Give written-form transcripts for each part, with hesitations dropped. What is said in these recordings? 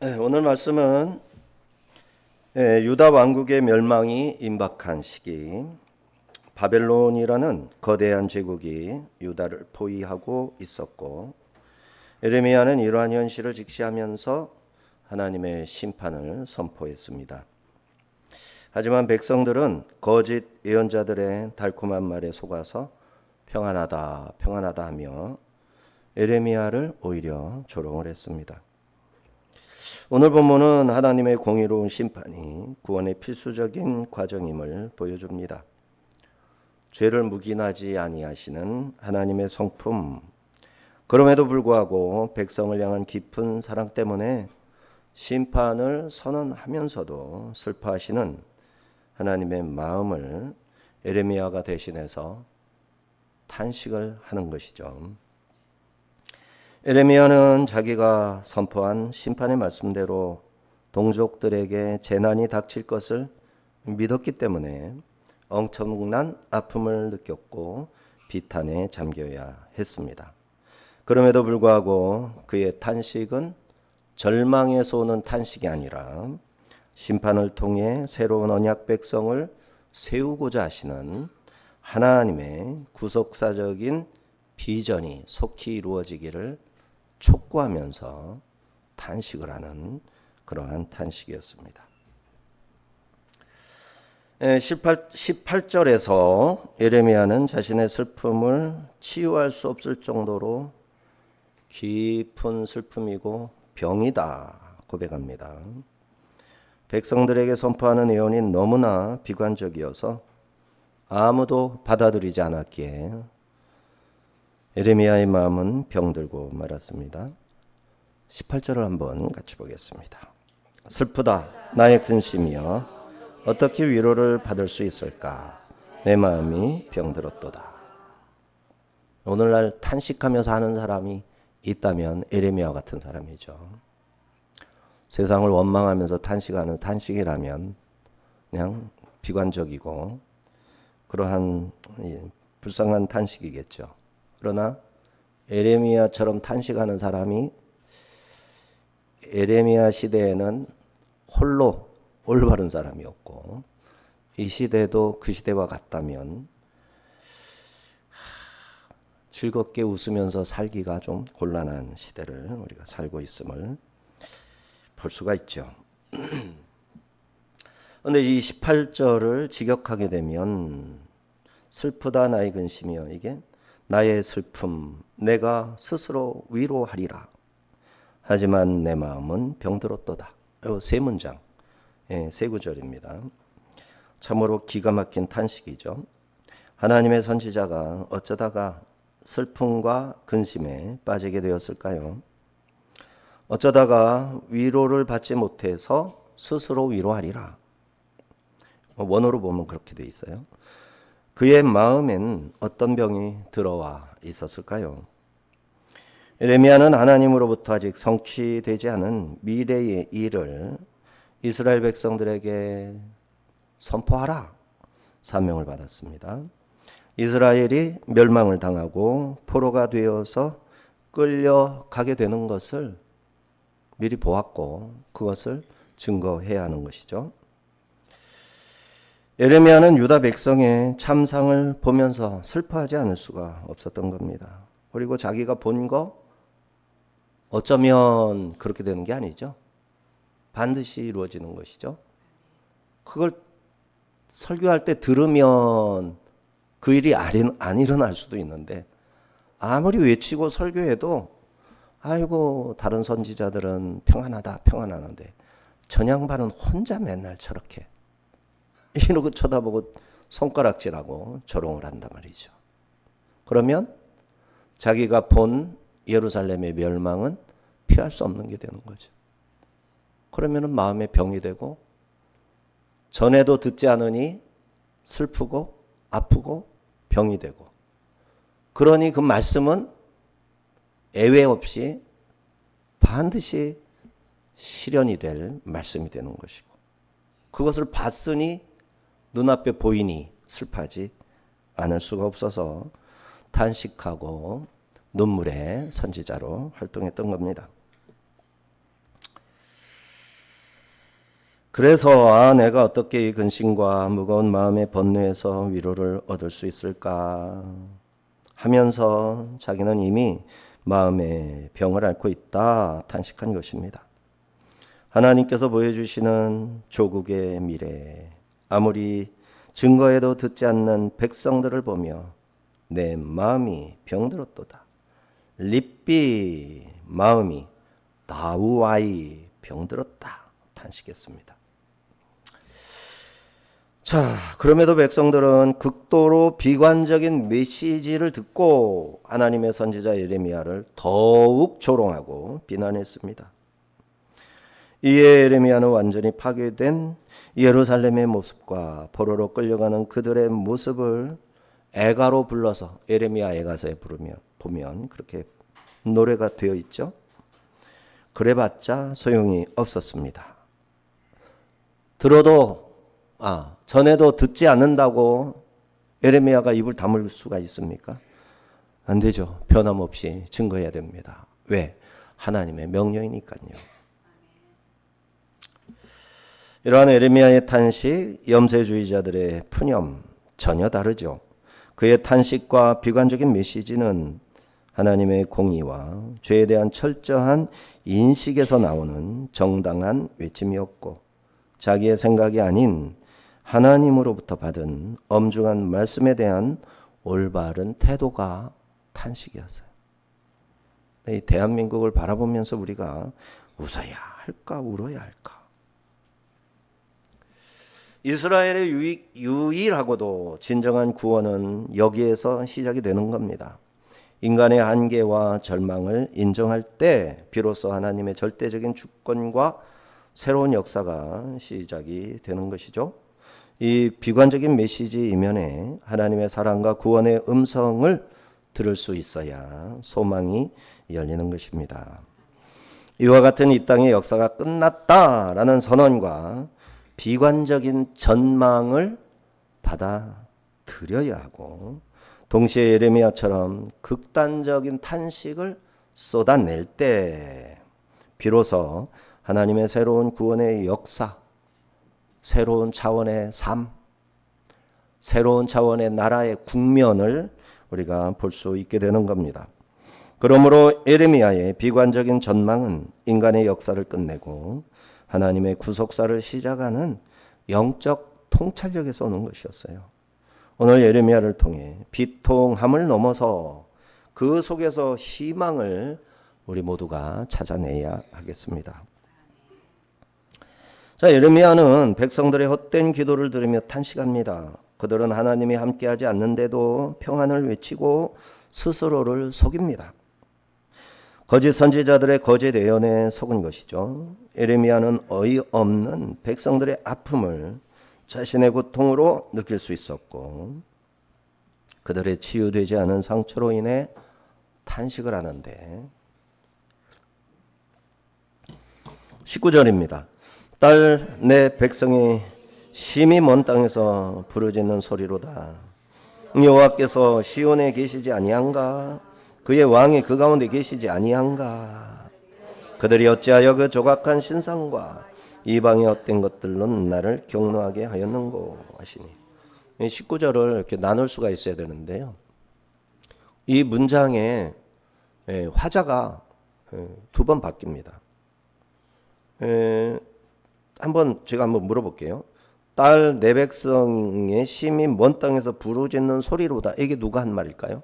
오늘 말씀은 유다 왕국의 멸망이 임박한 시기, 바벨론이라는 거대한 제국이 유다를 포위하고 있었고, 에레미야는 이러한 현실을 직시하면서 하나님의 심판을 선포했습니다. 하지만 백성들은 거짓 예언자들의 달콤한 말에 속아서 평안하다, 평안하다 하며 에레미야를 오히려 조롱을 했습니다. 오늘 본문은 하나님의 공의로운 심판이 구원의 필수적인 과정임을 보여줍니다. 죄를 묵인하지 아니하시는 하나님의 성품, 그럼에도 불구하고 백성을 향한 깊은 사랑 때문에 심판을 선언하면서도 슬퍼하시는 하나님의 마음을 에레미야가 대신해서 탄식을 하는 것이죠. 에레미야는 자기가 선포한 심판의 말씀대로 동족들에게 재난이 닥칠 것을 믿었기 때문에 엄청난 아픔을 느꼈고 비탄에 잠겨야 했습니다. 그럼에도 불구하고 그의 탄식은 절망에서 오는 탄식이 아니라 심판을 통해 새로운 언약 백성을 세우고자 하시는 하나님의 구속사적인 비전이 속히 이루어지기를 촉구하면서 탄식을 하는 그러한 탄식이었습니다. 18절에서 에레미야는 자신의 슬픔을 치유할 수 없을 정도로 깊은 슬픔이고 병이다 고백합니다. 백성들에게 선포하는 예언이 너무나 비관적이어서 아무도 받아들이지 않았기에 에레미야의 마음은 병들고 말았습니다. 18절을 한번 같이 보겠습니다. 슬프다 나의 근심이여 어떻게 위로를 받을 수 있을까 내 마음이 병들었도다. 오늘날 탄식하며 사는 사람이 있다면 에레미야 같은 사람이죠. 세상을 원망하면서 탄식하는 탄식이라면 그냥 비관적이고 그러한 불쌍한 탄식이겠죠. 그러나 에레미야처럼 탄식하는 사람이 에레미야 시대에는 홀로 올바른 사람이었고 이 시대도 그 시대와 같다면 즐겁게 웃으면서 살기가 좀 곤란한 시대를 우리가 살고 있음을 볼 수가 있죠. 그런데 이 18절을 직역하게 되면 슬프다 나의 근심이여 이게 나의 슬픔 내가 스스로 위로하리라 하지만 내 마음은 병들었도다. 세 문장 세 구절입니다. 참으로 기가 막힌 탄식이죠. 하나님의 선지자가 어쩌다가 슬픔과 근심에 빠지게 되었을까요? 어쩌다가 위로를 받지 못해서 스스로 위로하리라. 원어로 보면 그렇게 돼 있어요. 그의 마음엔 어떤 병이 들어와 있었을까요? 에레미야는 하나님으로부터 아직 성취되지 않은 미래의 일을 이스라엘 백성들에게 선포하라 사명을 받았습니다. 이스라엘이 멸망을 당하고 포로가 되어서 끌려가게 되는 것을 미리 보았고 그것을 증거해야 하는 것이죠. 에레미야는 유다 백성의 참상을 보면서 슬퍼하지 않을 수가 없었던 겁니다. 그리고 자기가 본 거 어쩌면 그렇게 되는 게 아니죠. 반드시 이루어지는 것이죠. 그걸 설교할 때 들으면 그 일이 안 일어날 수도 있는데 아무리 외치고 설교해도 아이고 다른 선지자들은 평안하다 평안하는데 전양반은 혼자 맨날 저렇게 이러고 쳐다보고 손가락질하고 조롱을 한단 말이죠. 그러면 자기가 본 예루살렘의 멸망은 피할 수 없는 게 되는 거죠. 그러면 마음에 병이 되고 전에도 듣지 않으니 슬프고 아프고 병이 되고 그러니 그 말씀은 예외 없이 반드시 실현이 될 말씀이 되는 것이고 그것을 봤으니 눈앞에 보이니 슬퍼하지 않을 수가 없어서 탄식하고 눈물의 선지자로 활동했던 겁니다. 그래서 내가 어떻게 이 근심과 무거운 마음의 번뇌에서 위로를 얻을 수 있을까 하면서 자기는 이미 마음의 병을 앓고 있다 탄식한 것입니다. 하나님께서 보여주시는 조국의 미래, 아무리 증거에도 듣지 않는 백성들을 보며 내 마음이 병들었도다. 립비 마음이 다우아이 병들었다 탄식했습니다. 자, 그럼에도 백성들은 극도로 비관적인 메시지를 듣고 하나님의 선지자 예레미야를 더욱 조롱하고 비난했습니다. 이에 예레미야는 완전히 파괴된 예루살렘의 모습과 포로로 끌려가는 그들의 모습을 애가로 불러서 예레미야 애가서에 보면 그렇게 노래가 되어 있죠. 그래봤자 소용이 없었습니다. 들어도 전에도 듣지 않는다고 예레미야가 입을 다물 수가 있습니까? 안 되죠. 변함없이 증거해야 됩니다. 왜? 하나님의 명령이니까요. 이러한 예레미야의 탄식, 염세주의자들의 푸념 전혀 다르죠. 그의 탄식과 비관적인 메시지는 하나님의 공의와 죄에 대한 철저한 인식에서 나오는 정당한 외침이었고 자기의 생각이 아닌 하나님으로부터 받은 엄중한 말씀에 대한 올바른 태도가 탄식이었어요. 이 대한민국을 바라보면서 우리가 웃어야 할까 울어야 할까? 이스라엘의 유일하고도 진정한 구원은 여기에서 시작이 되는 겁니다. 인간의 한계와 절망을 인정할 때 비로소 하나님의 절대적인 주권과 새로운 역사가 시작이 되는 것이죠. 이 비관적인 메시지 이면에 하나님의 사랑과 구원의 음성을 들을 수 있어야 소망이 열리는 것입니다. 이와 같은 이 땅의 역사가 끝났다라는 선언과 비관적인 전망을 받아들여야 하고 동시에 예레미야처럼 극단적인 탄식을 쏟아낼 때 비로소 하나님의 새로운 구원의 역사, 새로운 차원의 삶, 새로운 차원의 나라의 국면을 우리가 볼 수 있게 되는 겁니다. 그러므로 예레미야의 비관적인 전망은 인간의 역사를 끝내고 하나님의 구속사를 시작하는 영적 통찰력에서 오는 것이었어요. 오늘 예레미야를 통해 비통함을 넘어서 그 속에서 희망을 우리 모두가 찾아내야 하겠습니다. 자, 예레미야는 백성들의 헛된 기도를 들으며 탄식합니다. 그들은 하나님이 함께하지 않는데도 평안을 외치고 스스로를 속입니다. 거짓 선지자들의 거짓 예언에 속은 것이죠. 예레미야는 어이없는 백성들의 아픔을 자신의 고통으로 느낄 수 있었고 그들의 치유되지 않은 상처로 인해 탄식을 하는데 19절입니다. 딸 내 백성이 심히 먼 땅에서 부르짖는 소리로다. 여호와께서 시온에 계시지 아니한가? 그의 왕이 그 가운데 계시지 아니한가? 그들이 어찌하여 그 조각한 신상과 이방의 헛된 것들로 나를 경노하게 하였는고 하시니 19절을 이렇게 나눌 수가 있어야 되는데요. 이 문장에 화자가 두 번 바뀝니다. 제가 한번 물어볼게요. 딸 내 백성의 심히 먼 땅에서 부르짖는 소리로다. 이게 누가 한 말일까요?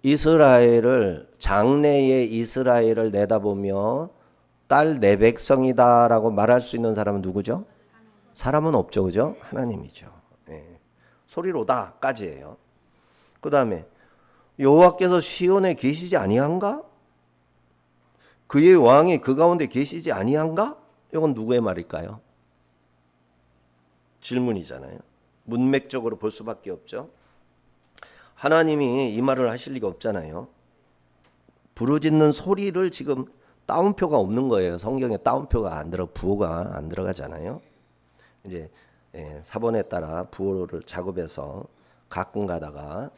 이스라엘을 장래의 이스라엘을 내다보며 딸 내 백성이다라고 말할 수 있는 사람은 누구죠? 사람은 없죠, 그죠? 하나님이죠. 소리로다까지예요. 그 다음에 여호와께서 시온에 계시지 아니한가? 그의 왕이 그 가운데 계시지 아니한가? 이건 누구의 말일까요? 질문이잖아요. 문맥적으로 볼 수밖에 없죠. 하나님이 이 말을 하실 리가 없잖아요. 부르짖는 소리를 지금 따옴표가 없는 거예요. 성경에 따옴표가 안 들어 부호가 안 들어가잖아요. 이제 사본에 따라 부호를 작업해서 가끔 가다가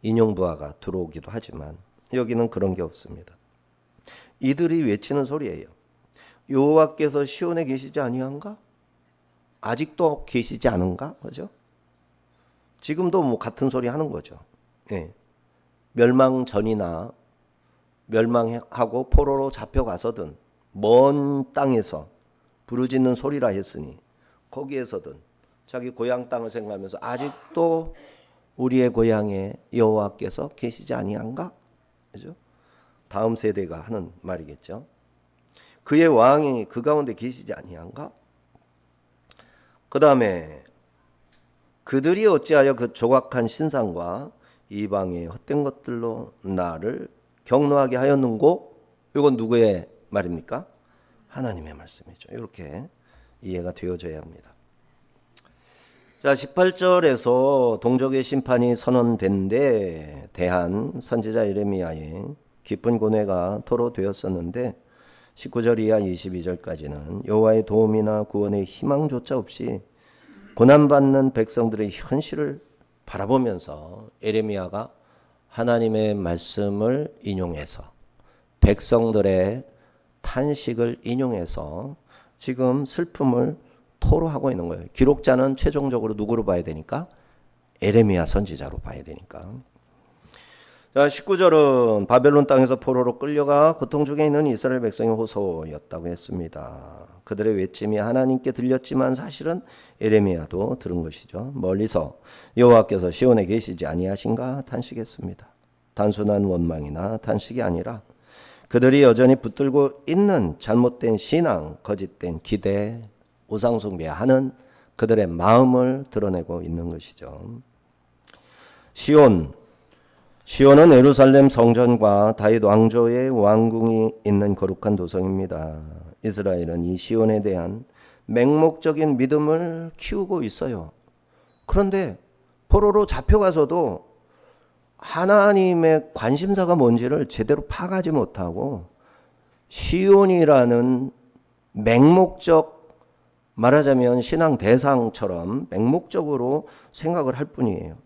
인용 부호가 들어오기도 하지만 여기는 그런 게 없습니다. 이들이 외치는 소리예요. 여호와께서 시온에 계시지 아니한가? 아직도 계시지 않은가? 그죠? 지금도 뭐 같은 소리 하는 거죠. 예. 멸망 전이나 멸망하고 포로로 잡혀가서든 먼 땅에서 부르짖는 소리라 했으니 거기에서든 자기 고향 땅을 생각하면서 아직도 우리의 고향에 여호와께서 계시지 아니한가? 그죠? 다음 세대가 하는 말이겠죠. 그의 왕이 그 가운데 계시지 아니한가? 그 다음에 그들이 어찌하여 그 조각한 신상과 이방의 헛된 것들로 나를 경노하게 하였는고? 이건 누구의 말입니까? 하나님의 말씀이죠. 이렇게 이해가 되어져야 합니다. 자, 18절에서 동족의 심판이 선언된 데 대한 선지자 예레미야의 깊은 고뇌가 토로되었었는데 19절 이하 22절까지는 여호와의 도움이나 구원의 희망조차 없이 고난받는 백성들의 현실을 바라보면서 예레미야가 하나님의 말씀을 인용해서 백성들의 탄식을 인용해서 지금 슬픔을 토로하고 있는 거예요. 기록자는 최종적으로 누구로 봐야 되니까? 예레미야 선지자로 봐야 되니까. 자, 19절은 바벨론 땅에서 포로로 끌려가 고통 중에 있는 이스라엘 백성의 호소였다고 했습니다. 그들의 외침이 하나님께 들렸지만 사실은 예레미야도 들은 것이죠. 멀리서 여호와께서 시온에 계시지 아니하신가 탄식했습니다. 단순한 원망이나 탄식이 아니라 그들이 여전히 붙들고 있는 잘못된 신앙, 거짓된 기대, 우상숭배하는 그들의 마음을 드러내고 있는 것이죠. 시온은 예루살렘 성전과 다윗 왕조의 왕궁이 있는 거룩한 도성입니다. 이스라엘은 이 시온에 대한 맹목적인 믿음을 키우고 있어요. 그런데 포로로 잡혀가서도 하나님의 관심사가 뭔지를 제대로 파악하지 못하고 시온이라는 맹목적, 말하자면 신앙 대상처럼 맹목적으로 생각을 할 뿐이에요.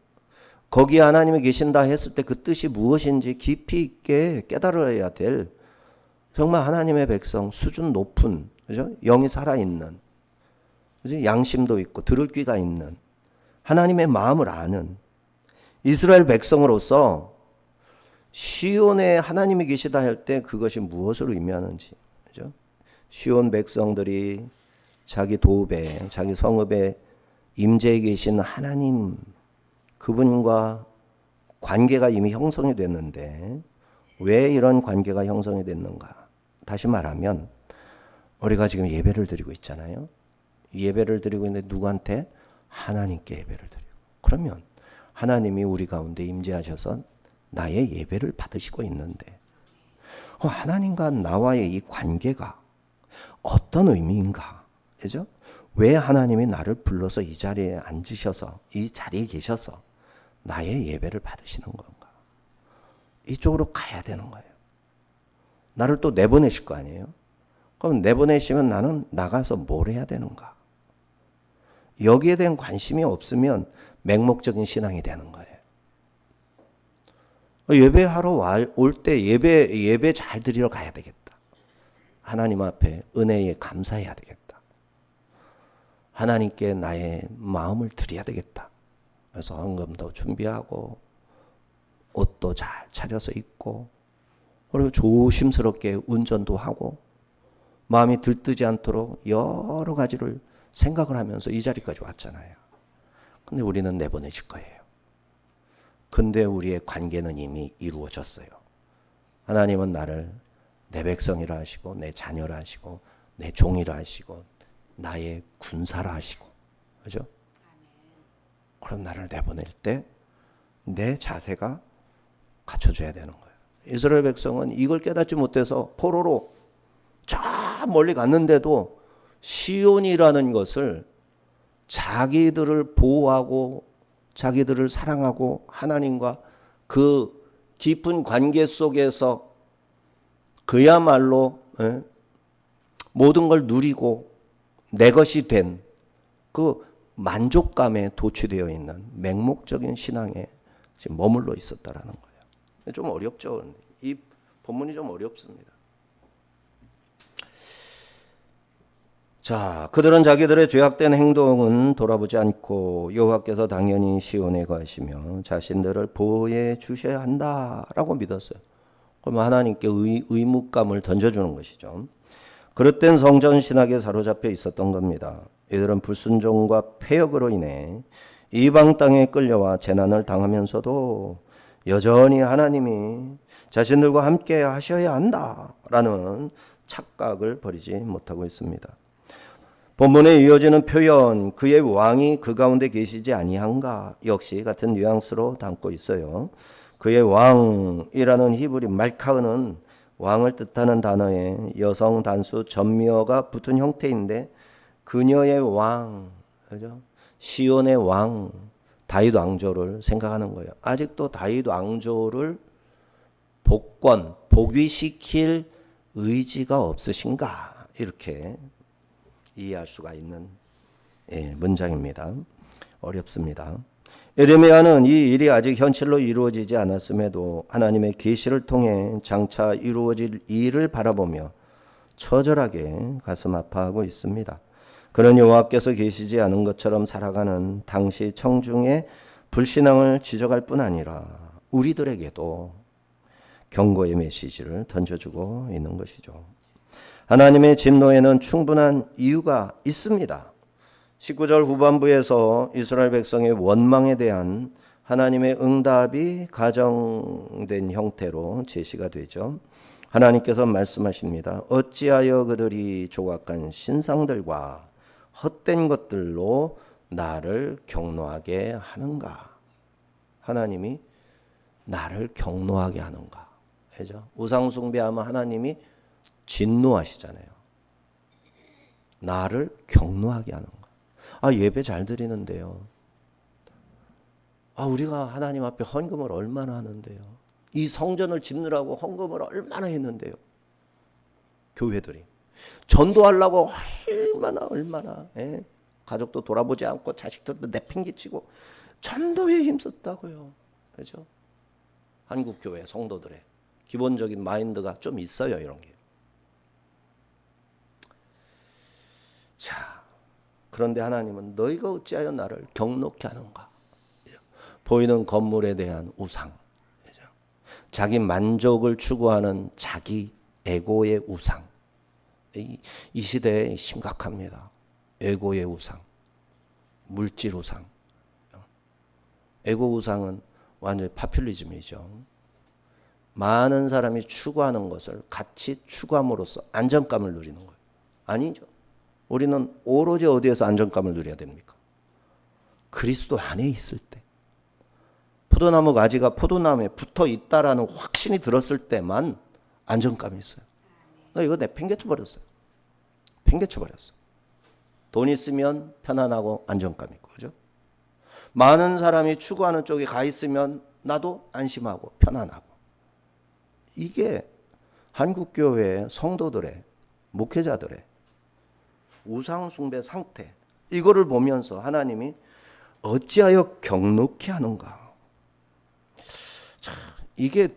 거기에 하나님이 계신다 했을 때 그 뜻이 무엇인지 깊이 있게 깨달아야 될 정말 하나님의 백성, 수준 높은, 그죠? 영이 살아있는, 그죠? 양심도 있고 들을 귀가 있는 하나님의 마음을 아는 이스라엘 백성으로서 시온에 하나님이 계시다 할 때 그것이 무엇을 의미하는지, 그죠? 시온 백성들이 자기 도읍에, 자기 성읍에 임재해 계신 하나님, 그분과 관계가 이미 형성이 됐는데 왜 이런 관계가 형성이 됐는가? 다시 말하면 우리가 지금 예배를 드리고 있잖아요. 예배를 드리고 있는데 누구한테? 하나님께 예배를 드리고. 그러면 하나님이 우리 가운데 임재하셔서 나의 예배를 받으시고 있는데 하나님과 나와의 이 관계가 어떤 의미인가? 그죠? 왜 하나님이 나를 불러서 이 자리에 앉으셔서 이 자리에 계셔서 나의 예배를 받으시는 건가? 이쪽으로 가야 되는 거예요. 나를 또 내보내실 거 아니에요? 그럼 내보내시면 나는 나가서 뭘 해야 되는가? 여기에 대한 관심이 없으면 맹목적인 신앙이 되는 거예요. 예배하러 올 때 예배 잘 드리러 가야 되겠다. 하나님 앞에 은혜에 감사해야 되겠다. 하나님께 나의 마음을 드려야 되겠다. 그래서 헌금도 준비하고 옷도 잘 차려서 입고 그리고 조심스럽게 운전도 하고 마음이 들뜨지 않도록 여러 가지를 생각을 하면서 이 자리까지 왔잖아요. 근데 우리는 내보내실 거예요. 근데 우리의 관계는 이미 이루어졌어요. 하나님은 나를 내 백성이라 하시고 내 자녀라 하시고 내 종이라 하시고 나의 군사라 하시고 그죠? 그럼 나를 내보낼 때 내 자세가 갖춰져야 되는 거예요. 이스라엘 백성은 이걸 깨닫지 못해서 포로로 저 멀리 갔는데도 시온이라는 것을 자기들을 보호하고 자기들을 사랑하고 하나님과 그 깊은 관계 속에서 그야말로 모든 걸 누리고 내 것이 된 그 만족감에 도취되어 있는 맹목적인 신앙에 지금 머물러 있었다라는 거예요. 좀 어렵죠. 이 본문이 좀 어렵습니다. 자, 그들은 자기들의 죄악된 행동은 돌아보지 않고 여호와께서 당연히 시온에 거하시며 자신들을 보호해 주셔야 한다라고 믿었어요. 그럼 하나님께 의무감을 던져주는 것이죠. 그릇된 성전 신학에 사로잡혀 있었던 겁니다. 이들은 불순종과 폐역으로 인해 이방 땅에 끌려와 재난을 당하면서도 여전히 하나님이 자신들과 함께 하셔야 한다라는 착각을 버리지 못하고 있습니다. 본문에 이어지는 표현 그의 왕이 그 가운데 계시지 아니한가 역시 같은 뉘앙스로 담고 있어요. 그의 왕이라는 히브리 말카은은 왕을 뜻하는 단어에 여성 단수 전미어가 붙은 형태인데 그녀의 왕, 그죠? 시온의 왕, 다윗 왕조를 생각하는 거예요. 아직도 다윗 왕조를 복위시킬 의지가 없으신가 이렇게 이해할 수가 있는 문장입니다. 어렵습니다. 예레미야는 이 일이 아직 현실로 이루어지지 않았음에도 하나님의 계시를 통해 장차 이루어질 일을 바라보며 처절하게 가슴 아파하고 있습니다. 그는 여호와께서 계시지 않은 것처럼 살아가는 당시 청중의 불신앙을 지적할 뿐 아니라 우리들에게도 경고의 메시지를 던져주고 있는 것이죠. 하나님의 진노에는 충분한 이유가 있습니다. 19절 후반부에서 이스라엘 백성의 원망에 대한 하나님의 응답이 가정된 형태로 제시가 되죠. 하나님께서 말씀하십니다. 어찌하여 그들이 조각한 신상들과 헛된 것들로 나를 경노하게 하는가? 하나님이 나를 경노하게 하는가? 그죠? 우상 숭배하면 하나님이 진노하시잖아요. 나를 경노하게 하는가? 예배 잘 드리는데요. 우리가 하나님 앞에 헌금을 얼마나 하는데요. 이 성전을 짓느라고 헌금을 얼마나 했는데요. 교회들이 전도하려고 얼마나 가족도 돌아보지 않고 자식들도 내팽개치고 전도에 힘썼다고요. 그렇죠? 한국 교회 성도들의 기본적인 마인드가 좀 있어요, 이런 게. 자, 그런데 하나님은 너희가 어찌하여 나를 경노케 하는가? 보이는 건물에 대한 우상, 자기 만족을 추구하는 자기 에고의 우상. 이 시대에 심각합니다. 에고의 우상, 물질 우상. 에고 우상은 완전히 파퓰리즘이죠. 많은 사람이 추구하는 것을 같이 추구함으로써 안정감을 누리는 거예요. 아니죠. 우리는 오로지 어디에서 안정감을 누려야 됩니까? 그리스도 안에 있을 때. 포도나무 가지가 포도나무에 붙어 있다라는 확신이 들었을 때만 안정감이 있어요. 나 이거 내팽개쳐 버렸어요. 팽개쳐 버렸어. 돈 있으면 편안하고 안정감 있고, 그죠? 많은 사람이 추구하는 쪽에 가 있으면 나도 안심하고 편안하고. 이게 한국교회 성도들의, 목회자들의 우상숭배 상태, 이거를 보면서 하나님이 어찌하여 경노케 하는가. 자, 이게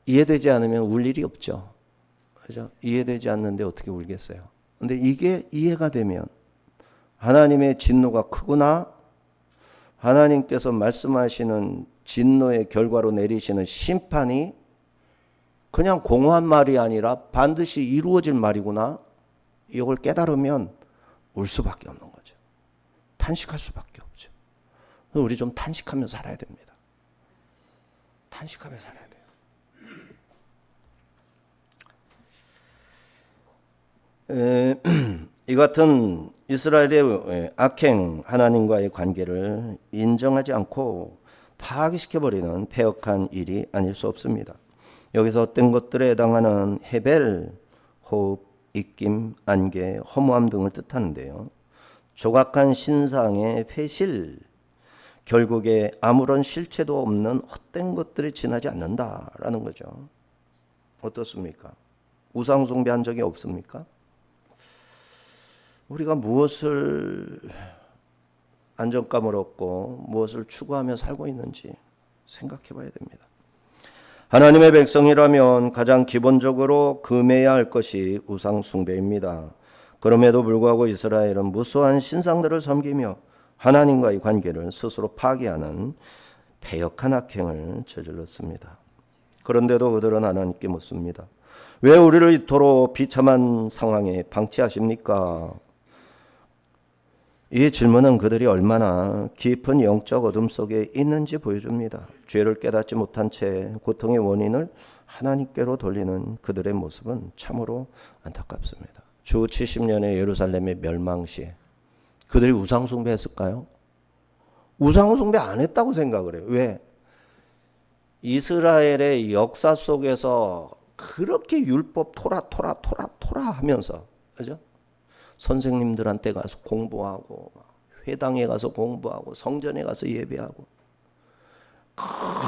이해되지 않으면 울 일이 없죠. 그죠? 이해되지 않는데 어떻게 울겠어요. 근데 이게 이해가 되면 하나님의 진노가 크구나, 하나님께서 말씀하시는 진노의 결과로 내리시는 심판이 그냥 공허한 말이 아니라 반드시 이루어질 말이구나, 이걸 깨달으면 울 수밖에 없는 거죠. 탄식할 수밖에 없죠. 우리 좀 탄식하며 살아야 됩니다. 탄식하며 살아야 돼요. 이 같은 이스라엘의 악행, 하나님과의 관계를 인정하지 않고 파괴시켜버리는 패역한 일이 아닐 수 없습니다. 여기서 어떤 것들에 해당하는 헤벨, 호흡, 입김, 안개, 허무함 등을 뜻하는데요. 조각한 신상의 회실, 결국에 아무런 실체도 없는 헛된 것들이 지나지 않는다라는 거죠. 어떻습니까? 우상 숭배한 적이 없습니까? 우리가 무엇을 안정감을 얻고 무엇을 추구하며 살고 있는지 생각해 봐야 됩니다. 하나님의 백성이라면 가장 기본적으로 금해야 할 것이 우상 숭배입니다. 그럼에도 불구하고 이스라엘은 무수한 신상들을 섬기며 하나님과의 관계를 스스로 파괴하는 패역한 악행을 저질렀습니다. 그런데도 그들은 하나님께 묻습니다. 왜 우리를 이토록 비참한 상황에 방치하십니까? 이 질문은 그들이 얼마나 깊은 영적 어둠 속에 있는지 보여줍니다. 죄를 깨닫지 못한 채 고통의 원인을 하나님께로 돌리는 그들의 모습은 참으로 안타깝습니다. 주 70년의 예루살렘의 멸망 시에 그들이 우상숭배했을까요? 우상숭배 안 했다고 생각을 해요. 왜? 이스라엘의 역사 속에서 그렇게 율법 토라 하면서, 그죠? 선생님들한테 가서 공부하고, 회당에 가서 공부하고, 성전에 가서 예배하고,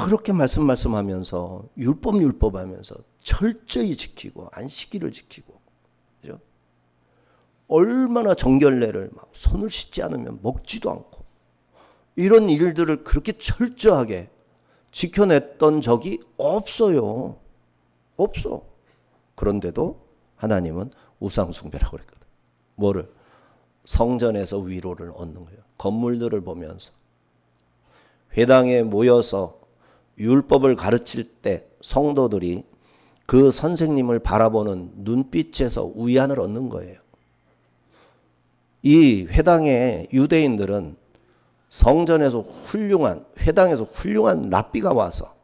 그렇게 말씀하면서 율법 하면서 철저히 지키고 안식일을 지키고, 그죠? 얼마나 정결례를 막 손을 씻지 않으면 먹지도 않고, 이런 일들을 그렇게 철저하게 지켜냈던 적이 없어요. 없어. 그런데도 하나님은 우상숭배라고 그랬거든. 뭐를? 성전에서 위로를 얻는 거예요. 건물들을 보면서. 회당에 모여서 율법을 가르칠 때 성도들이 그 선생님을 바라보는 눈빛에서 위안을 얻는 거예요. 이 회당의 유대인들은 성전에서 회당에서 훌륭한 랍비가 와서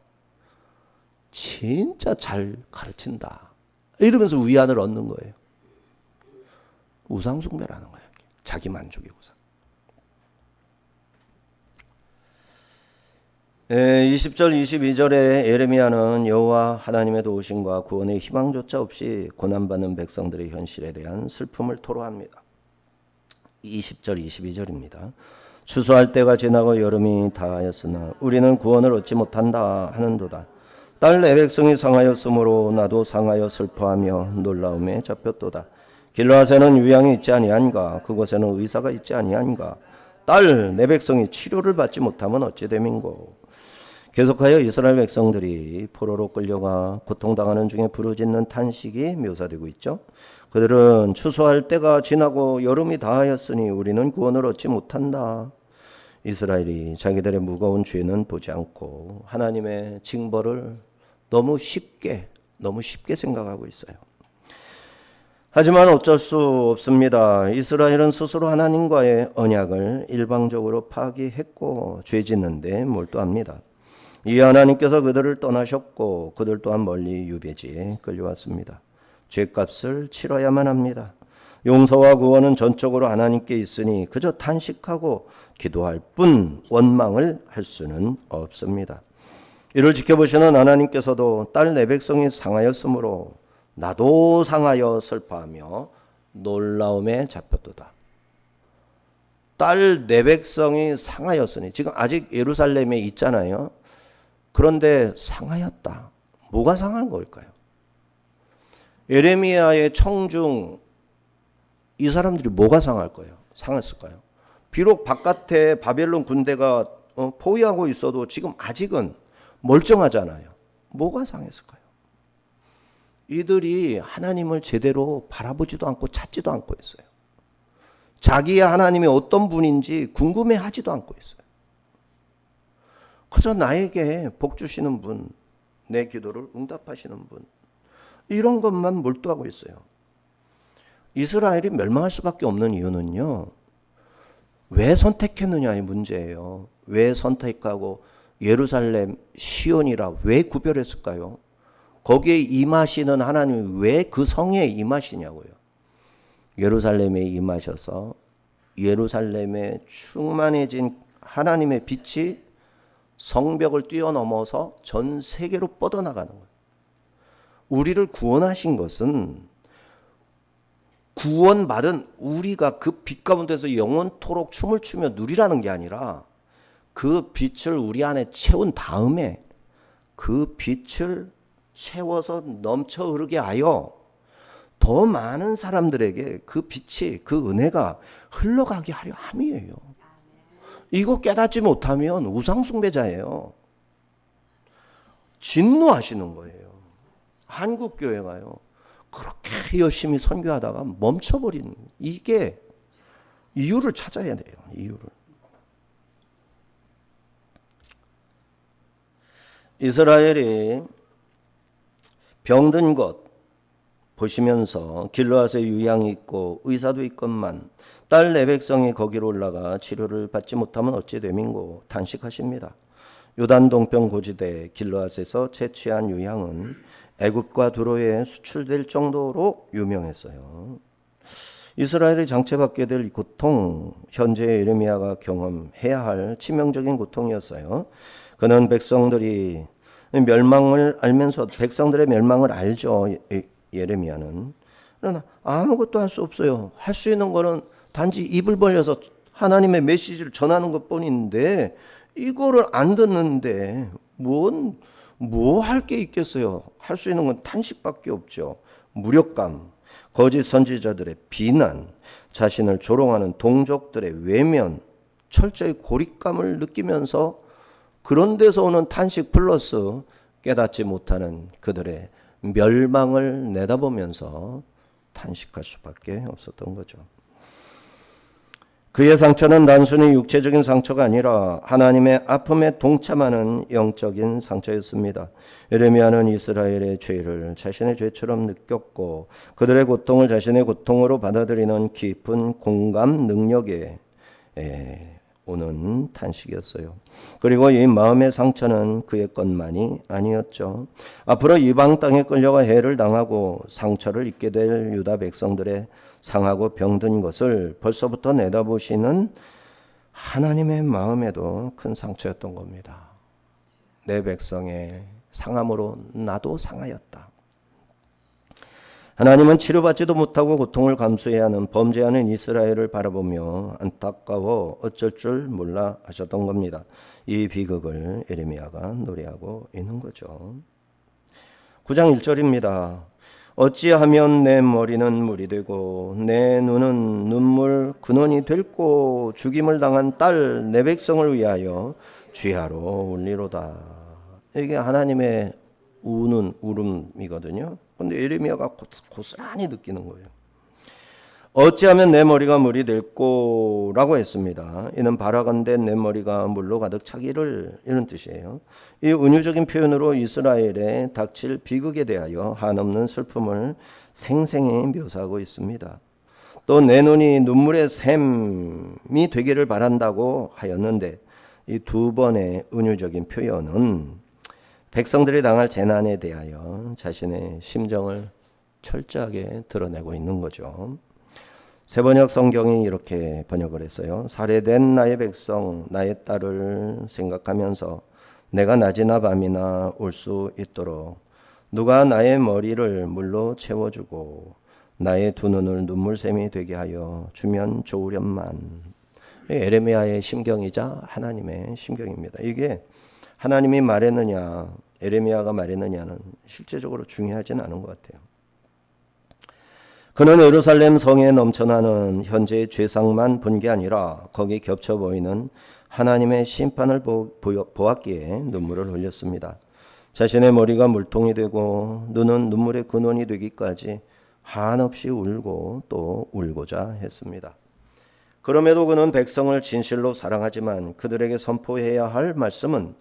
진짜 잘 가르친다, 이러면서 위안을 얻는 거예요. 우상숭배라는 거예요. 자기 만족의 우상. 20절 22절에 예레미야는 여호와 하나님의 도우심과 구원의 희망조차 없이 고난받는 백성들의 현실에 대한 슬픔을 토로합니다. 20절 22절입니다. 추수할 때가 지나고 여름이 다하였으나 우리는 구원을 얻지 못한다 하는도다. 딸 내 백성이 상하였으므로 나도 상하여 슬퍼하며 놀라움에 잡혔도다. 길르앗에는 유양이 있지 아니한가? 그곳에는 의사가 있지 아니한가? 딸 내 백성이 치료를 받지 못하면 어찌 됨인고? 계속하여 이스라엘 백성들이 포로로 끌려가 고통당하는 중에 부르짖는 탄식이 묘사되고 있죠. 그들은 추수할 때가 지나고 여름이 다하였으니 우리는 구원을 얻지 못한다. 이스라엘이 자기들의 무거운 죄는 보지 않고 하나님의 징벌을 너무 쉽게 생각하고 있어요. 하지만 어쩔 수 없습니다. 이스라엘은 스스로 하나님과의 언약을 일방적으로 파기했고 죄 짓는데 몰두합니다. 이 하나님께서 그들을 떠나셨고 그들 또한 멀리 유배지에 끌려왔습니다. 죄값을 치러야만 합니다. 용서와 구원은 전적으로 하나님께 있으니 그저 탄식하고 기도할 뿐 원망을 할 수는 없습니다. 이를 지켜보시는 하나님께서도 딸 내 백성이 상하였으므로 나도 상하여 슬퍼하며 놀라움에 잡혔도다. 딸 내 백성이 상하였으니, 지금 아직 예루살렘에 있잖아요. 그런데 상하였다. 뭐가 상한 걸까요? 예레미야의 청중, 이 사람들이 뭐가 상했을까요? 비록 바깥에 바벨론 군대가 포위하고 있어도 지금 아직은 멀쩡하잖아요. 뭐가 상했을까요? 이들이 하나님을 제대로 바라보지도 않고 찾지도 않고 있어요. 자기의 하나님이 어떤 분인지 궁금해하지도 않고 있어요. 그저 나에게 복 주시는 분, 내 기도를 응답하시는 분, 이런 것만 몰두하고 있어요. 이스라엘이 멸망할 수밖에 없는 이유는요, 왜 선택했느냐의 문제예요. 왜 선택하고 예루살렘, 시온이라 왜 구별했을까요? 거기에 임하시는 하나님이 왜 그 성에 임하시냐고요. 예루살렘에 임하셔서 예루살렘에 충만해진 하나님의 빛이 성벽을 뛰어넘어서 전 세계로 뻗어나가는 거예요. 우리를 구원하신 것은 구원받은 우리가 그 빛 가운데서 영원토록 춤을 추며 누리라는 게 아니라 그 빛을 우리 안에 채운 다음에 그 빛을 채워서 넘쳐 흐르게 하여 더 많은 사람들에게 그 빛이, 그 은혜가 흘러가게 하려 함이에요. 이거 깨닫지 못하면 우상숭배자예요. 진노하시는 거예요. 한국 교회가요. 그렇게 열심히 선교하다가 멈춰버리는, 이게 이유를 찾아야 돼요. 이유를. 이스라엘이 병든 것 보시면서 길르앗에 유양이 있고 의사도 있건만 딸 내 백성이 거기로 올라가 치료를 받지 못하면 어찌 됨인고 탄식하십니다. 요단 동편 고지대 길르앗에서 채취한 유향은 애굽과 두로에 수출될 정도로 유명했어요. 이스라엘이 장체받게 될 고통, 현재 예레미야가 경험해야 할 치명적인 고통이었어요. 그는 백성들이 멸망을 알면서, 백성들의 멸망을 알죠. 예레미야는. 그러나 아무것도 할 수 없어요. 할 수 있는 거는 단지 입을 벌려서 하나님의 메시지를 전하는 것뿐인데, 이거를 안 듣는데 뭐 할 게 있겠어요. 할 수 있는 건 탄식밖에 없죠. 무력감, 거짓 선지자들의 비난, 자신을 조롱하는 동족들의 외면, 철저히 고립감을 느끼면서 그런 데서 오는 탄식 플러스 깨닫지 못하는 그들의 멸망을 내다보면서 탄식할 수밖에 없었던 거죠. 그의 상처는 단순히 육체적인 상처가 아니라 하나님의 아픔에 동참하는 영적인 상처였습니다. 예레미야는 이스라엘의 죄를 자신의 죄처럼 느꼈고 그들의 고통을 자신의 고통으로 받아들이는 깊은 공감 능력에 오는 탄식이었어요. 그리고 이 마음의 상처는 그의 것만이 아니었죠. 앞으로 이방 땅에 끌려가 해를 당하고 상처를 입게 될 유다 백성들의 상하고 병든 것을 벌써부터 내다보시는 하나님의 마음에도 큰 상처였던 겁니다. 내 백성의 상함으로 나도 상하였다. 하나님은 치료받지도 못하고 고통을 감수해야 하는 범죄하는 이스라엘을 바라보며 안타까워 어쩔 줄 몰라 하셨던 겁니다. 이 비극을 예레미야가 노래하고 있는 거죠. 9장 1절입니다. 어찌하면 내 머리는 물이 되고 내 눈은 눈물 근원이 될고 죽임을 당한 딸 내 백성을 위하여 쥐하로 울리로다. 이게 하나님의 우는 울음이거든요. 근데 예레미야가 고스란히 느끼는 거예요. 어찌하면 내 머리가 물이 될꼬 라고 했습니다. 이는 바라건대 내 머리가 물로 가득 차기를, 이런 뜻이에요. 이 은유적인 표현으로 이스라엘에 닥칠 비극에 대하여 한없는 슬픔을 생생히 묘사하고 있습니다. 또 내 눈이 눈물의 샘이 되기를 바란다고 하였는데 이 두 번의 은유적인 표현은 백성들이 당할 재난에 대하여 자신의 심정을 철저하게 드러내고 있는 거죠. 세번역 성경이 이렇게 번역을 했어요. 살해된 나의 백성, 나의 딸을 생각하면서 내가 낮이나 밤이나 울 수 있도록 누가 나의 머리를 물로 채워주고 나의 두 눈을 눈물샘이 되게 하여 주면 좋으련만. 예레미야의 심경이자 하나님의 심경입니다. 이게 하나님이 말했느냐 예레미야가 말했느냐는 실제적으로 중요하진 않은 것 같아요. 그는 예루살렘 성에 넘쳐나는 현재의 죄상만 본 게 아니라 거기 겹쳐 보이는 하나님의 심판을 보았기에 눈물을 흘렸습니다. 자신의 머리가 물통이 되고 눈은 눈물의 근원이 되기까지 한없이 울고 또 울고자 했습니다. 그럼에도 그는 백성을 진실로 사랑하지만 그들에게 선포해야 할 말씀은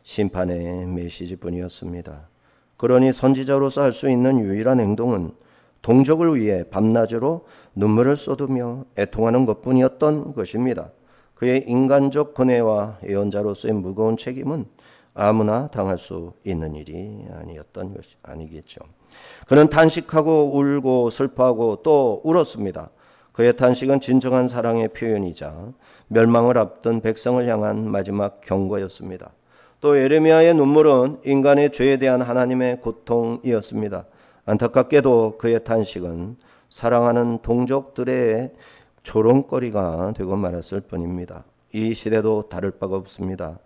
심판의 메시지뿐이었습니다. 그러니 선지자로서 할 수 있는 유일한 행동은 동족을 위해 밤낮으로 눈물을 쏟으며 애통하는 것뿐이었던 것입니다. 그의 인간적 고뇌와 예언자로서의 무거운 책임은 아무나 당할 수 있는 일이 아니었던 것이 아니겠죠. 그는 탄식하고 울고 슬퍼하고 또 울었습니다. 그의 탄식은 진정한 사랑의 표현이자 멸망을 앞둔 백성을 향한 마지막 경고였습니다. 또 예레미야의 눈물은 인간의 죄에 대한 하나님의 고통이었습니다. 안타깝게도 그의 탄식은 사랑하는 동족들의 조롱거리가 되고 말았을 뿐입니다. 이 시대도 다를 바가 없습니다.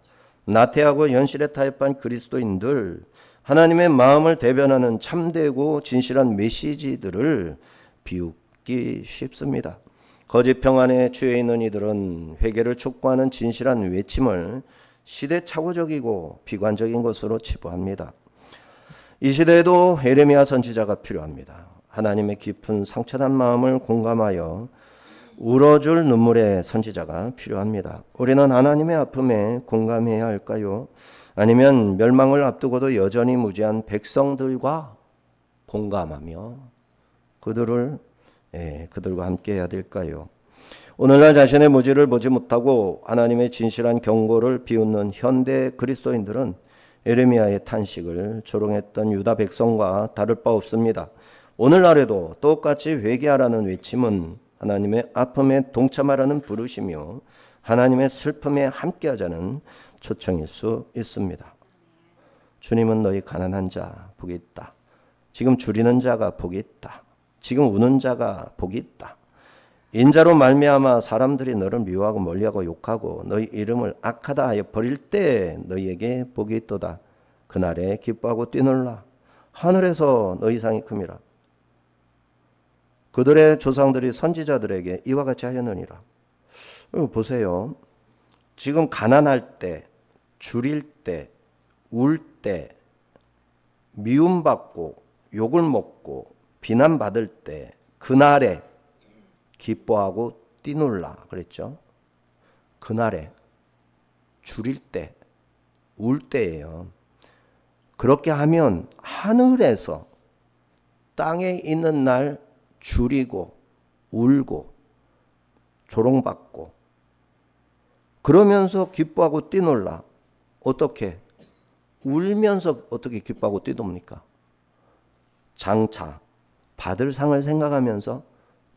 나태하고 현실에 타협한 그리스도인들, 하나님의 마음을 대변하는 참되고 진실한 메시지들을 비웃기 쉽습니다. 거짓 평안에 취해 있는 이들은 회개를 촉구하는 진실한 외침을 시대착오적이고 비관적인 것으로 치부합니다. 이 시대에도 예레미야 선지자가 필요합니다. 하나님의 깊은 상처난 마음을 공감하여 울어줄 눈물의 선지자가 필요합니다. 우리는 하나님의 아픔에 공감해야 할까요? 아니면 멸망을 앞두고도 여전히 무지한 백성들과 공감하며 그들과 함께 해야 될까요? 오늘날 자신의 무지를 보지 못하고 하나님의 진실한 경고를 비웃는 현대 그리스도인들은 예레미야의 탄식을 조롱했던 유다 백성과 다를 바 없습니다. 오늘날에도 똑같이 회개하라는 외침은 하나님의 아픔에 동참하라는 부르시며 하나님의 슬픔에 함께하자는 초청일 수 있습니다. 주님은 너희 가난한 자 복이 있다. 지금 줄이는 자가 복이 있다. 지금 우는 자가 복이 있다. 인자로 말미암아 사람들이 너를 미워하고 멀리하고 욕하고 너희 이름을 악하다 하여 버릴 때 너희에게 복이 있도다. 그날에 기뻐하고 뛰놀라. 하늘에서 너희 상이 큼이라. 그들의 조상들이 선지자들에게 이와 같이 하였느니라. 보세요. 지금 가난할 때, 줄일 때, 울 때, 미움받고 욕을 먹고 비난받을 때 그날에 기뻐하고 뛰놀라 그랬죠. 그날에 줄일 때, 울 때예요. 그렇게 하면 하늘에서 땅에 있는 날 줄이고 울고 조롱받고 그러면서 기뻐하고 뛰놀라. 어떻게? 울면서 어떻게 기뻐하고 뛰놉니까? 장차 받을 상을 생각하면서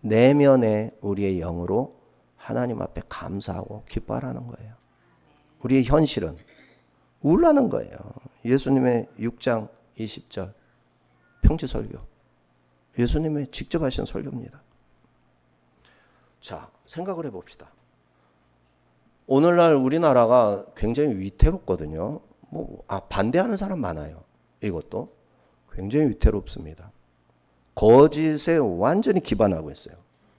내면의 우리의 영으로 하나님 앞에 감사하고 기뻐하라는 거예요. 우리의 현실은 울라는 거예요. 예수님의 6장 20절 평지설교. 예수님의 직접 하신 설교입니다. 자, 생각을 해봅시다. 오늘날 우리나라가 굉장히 위태롭거든요. 반대하는 사람 많아요. 이것도 굉장히 위태롭습니다. 거짓에 완전히 기반하고 있어요.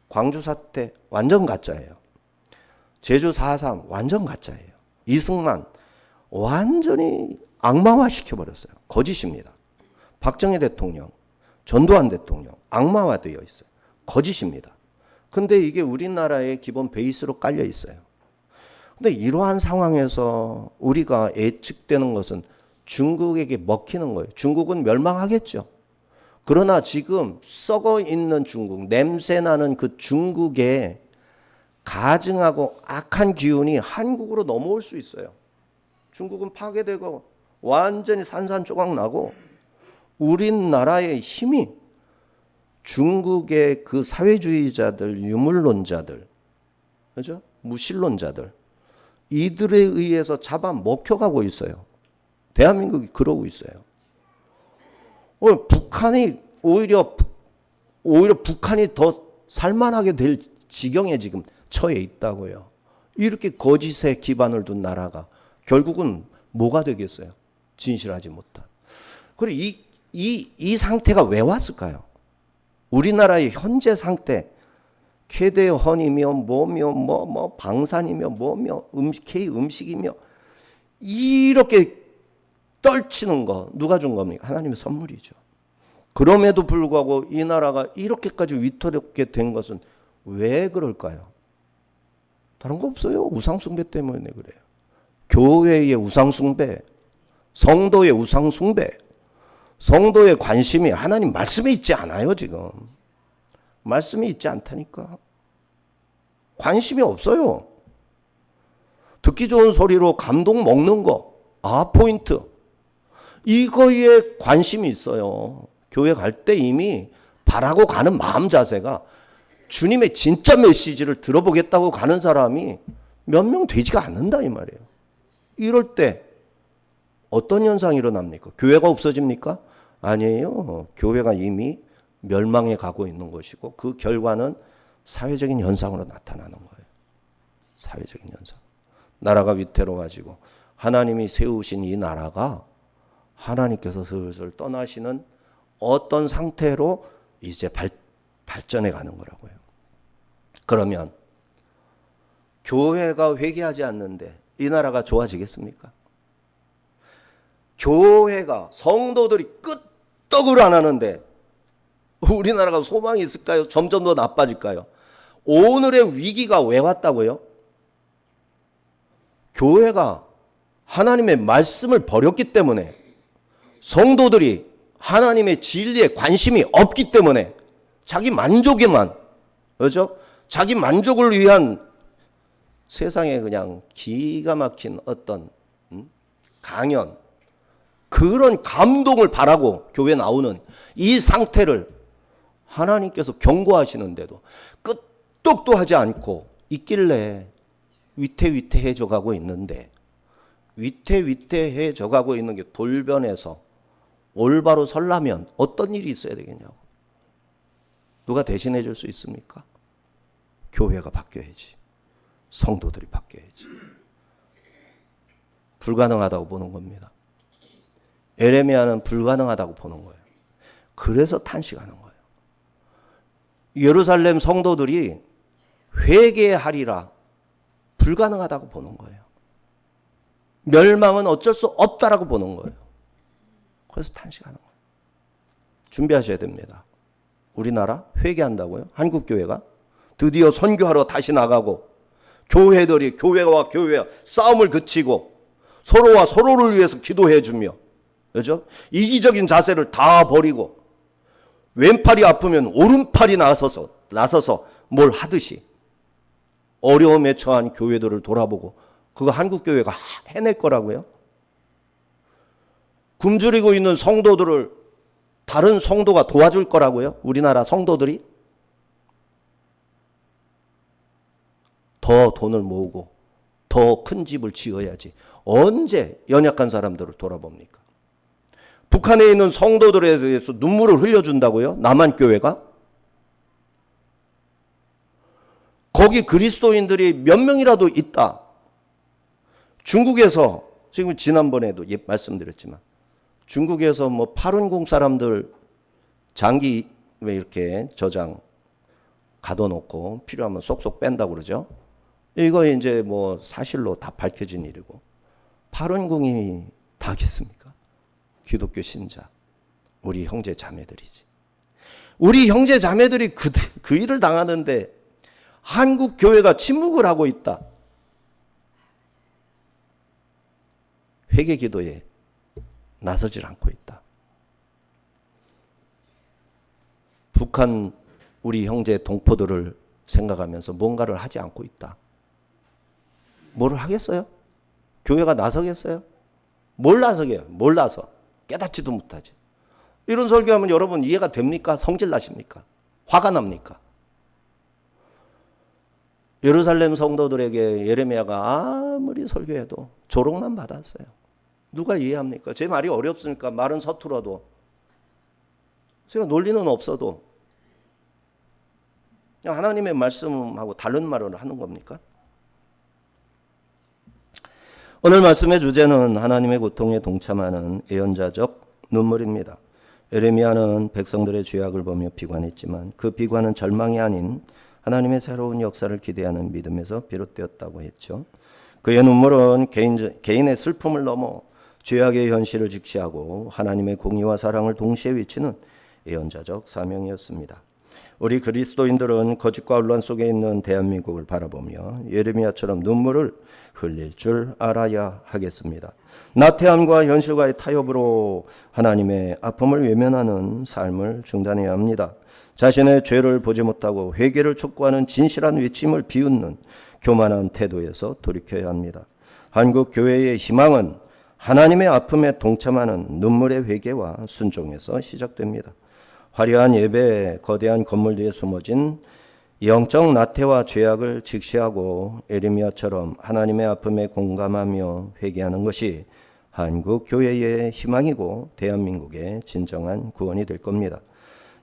광주 사태 완전 가짜예요. 제주 4.3 완전 가짜예요. 이승만 완전히 악마화 시켜버렸어요. 거짓입니다. 박정희 대통령, 전두환 대통령 악마화되어 있어요. 거짓입니다. 근데 이게 우리나라의 기본 베이스로 깔려 있어요. 근데 이러한 상황에서 우리가 예측되는 것은 중국에게 먹히는 거예요. 중국은 멸망하겠죠. 그러나 지금 썩어 있는 중국, 냄새나는 그 중국의 가증하고 악한 기운이 한국으로 넘어올 수 있어요. 중국은 파괴되고 완전히 산산조각 나고 우리나라의 힘이 중국의 그 사회주의자들, 유물론자들, 그죠? 무신론자들 이들에 의해서 잡아 먹혀가고 있어요. 대한민국이 그러고 있어요. 북한이 오히려 북한이 더 살만하게 될 지경에 지금 처해 있다고요. 이렇게 거짓에 기반을 둔 나라가 결국은 뭐가 되겠어요? 진실하지 못한. 그리고 이 상태가 왜 왔을까요? 우리나라의 현재 상태, 쾌대헌이며 뭐며 방산이며 뭐며 K 음식이며 이렇게 떨치는 거 누가 준 겁니까? 하나님의 선물이죠. 그럼에도 불구하고 이 나라가 이렇게까지 위태롭게 된 것은 왜 그럴까요? 다른 거 없어요. 우상숭배 때문에 그래요. 교회의 우상숭배, 성도의 우상숭배, 성도의 관심이 하나님 말씀에 있지 않아요. 지금 말씀이 있지 않다니까. 관심이 없어요. 듣기 좋은 소리로 감동 먹는 거, 포인트. 이거에 관심이 있어요. 교회 갈 때 이미 바라고 가는 마음 자세가 주님의 진짜 메시지를 들어보겠다고 가는 사람이 몇 명 되지가 않는다 이 말이에요. 이럴 때 어떤 현상이 일어납니까? 교회가 없어집니까? 아니에요. 교회가 이미 멸망해 가고 있는 것이고 그 결과는 사회적인 현상으로 나타나는 거예요. 사회적인 현상. 나라가 위태로워지고 하나님이 세우신 이 나라가 하나님께서 슬슬 떠나시는 어떤 상태로 이제 발전해 가는 거라고요. 그러면 교회가 회개하지 않는데 이 나라가 좋아지겠습니까? 교회가 성도들이 끄떡을 안 하는데 우리나라가 소망이 있을까요? 점점 더 나빠질까요? 오늘의 위기가 왜 왔다고요? 교회가 하나님의 말씀을 버렸기 때문에, 성도들이 하나님의 진리에 관심이 없기 때문에, 자기 만족에만, 그렇죠? 자기 만족을 위한 세상에 그냥 기가 막힌 어떤 강연, 그런 감동을 바라고 교회 나오는 이 상태를 하나님께서 경고하시는데도 끄떡도 하지 않고 있길래 위태위태해져 가고 있는데, 위태위태해져 가고 있는 게 돌변해서 올바로 설라면 어떤 일이 있어야 되겠냐고. 누가 대신해 줄 수 있습니까? 교회가 바뀌어야지. 성도들이 바뀌어야지. 불가능하다고 보는 겁니다. 에레미야는 불가능하다고 보는 거예요. 그래서 탄식하는 거예요. 예루살렘 성도들이 회개하리라 불가능하다고 보는 거예요. 멸망은 어쩔 수 없다라고 보는 거예요. 그래서 탄식하는 거예요. 준비하셔야 됩니다. 우리나라 회개한다고요? 한국교회가 드디어 선교하러 다시 나가고, 교회들이 교회와 교회 싸움을 그치고 서로와 서로를 위해서 기도해 주며, 그렇죠? 이기적인 자세를 다 버리고 왼팔이 아프면 오른팔이 나서서 뭘 하듯이 어려움에 처한 교회들을 돌아보고, 그거 한국교회가 해낼 거라고요? 굶주리고 있는 성도들을 다른 성도가 도와줄 거라고요? 우리나라 성도들이? 더 돈을 모으고 더 큰 집을 지어야지 언제 연약한 사람들을 돌아봅니까? 북한에 있는 성도들에 대해서 눈물을 흘려준다고요? 남한교회가? 거기 그리스도인들이 몇 명이라도 있다. 중국에서, 지금 지난번에도 말씀드렸지만, 중국에서 뭐 파룬궁 사람들 장기 왜 이렇게 저장 가둬놓고 필요하면 쏙쏙 뺀다고 그러죠. 이거 이제 뭐 사실로 다 밝혀진 일이고, 파룬궁이 다겠습니까? 기독교 신자, 우리 형제 자매들이지. 우리 형제 자매들이 그 일을 당하는데 한국 교회가 침묵을 하고 있다. 회개 기도에 나서질 않고 있다. 북한 우리 형제 동포들을 생각하면서 뭔가를 하지 않고 있다. 뭐를 하겠어요? 교회가 나서겠어요? 뭘 나서게요? 몰라서 깨닫지도 못하지. 이런 설교하면 여러분 이해가 됩니까? 성질 나십니까? 화가 납니까? 예루살렘 성도들에게 예레미야가 아무리 설교해도 조롱만 받았어요. 누가 이해합니까? 제 말이 어렵습니까? 말은 서툴어도, 제가 논리는 없어도 그냥 하나님의 말씀하고 다른 말을 하는 겁니까? 오늘 말씀의 주제는 하나님의 고통에 동참하는 예언자적 눈물입니다. 예레미야는 백성들의 죄악을 보며 비관했지만 그 비관은 절망이 아닌 하나님의 새로운 역사를 기대하는 믿음에서 비롯되었다고 했죠. 그의 눈물은 개인의 슬픔을 넘어 죄악의 현실을 직시하고 하나님의 공의와 사랑을 동시에 외치는 예언자적 사명이었습니다. 우리 그리스도인들은 거짓과 혼란 속에 있는 대한민국을 바라보며 예레미야처럼 눈물을 흘릴 줄 알아야 하겠습니다. 나태함과 현실과의 타협으로 하나님의 아픔을 외면하는 삶을 중단해야 합니다. 자신의 죄를 보지 못하고 회개를 촉구하는 진실한 외침을 비웃는 교만한 태도에서 돌이켜야 합니다. 한국 교회의 희망은 하나님의 아픔에 동참하는 눈물의 회개와 순종에서 시작됩니다. 화려한 예배, 거대한 건물 뒤에 숨어진 영적 나태와 죄악을 직시하고 예레미야처럼 하나님의 아픔에 공감하며 회개하는 것이 한국 교회의 희망이고 대한민국의 진정한 구원이 될 겁니다.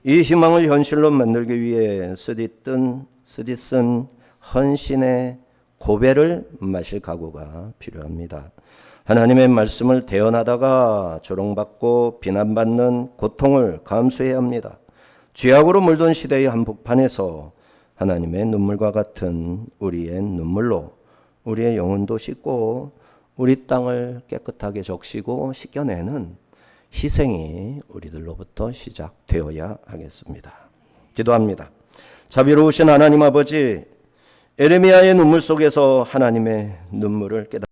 이 희망을 현실로 만들기 위해 쓰디쓴 헌신의 고배를 마실 각오가 필요합니다. 하나님의 말씀을 대언하다가 조롱받고 비난받는 고통을 감수해야 합니다. 죄악으로 물든 시대의 한복판에서 하나님의 눈물과 같은 우리의 눈물로 우리의 영혼도 씻고 우리 땅을 깨끗하게 적시고 씻겨내는 희생이 우리들로부터 시작되어야 하겠습니다. 기도합니다. 자비로우신 하나님 아버지, 에레미야의 눈물 속에서 하나님의 눈물을 깨닫습니다.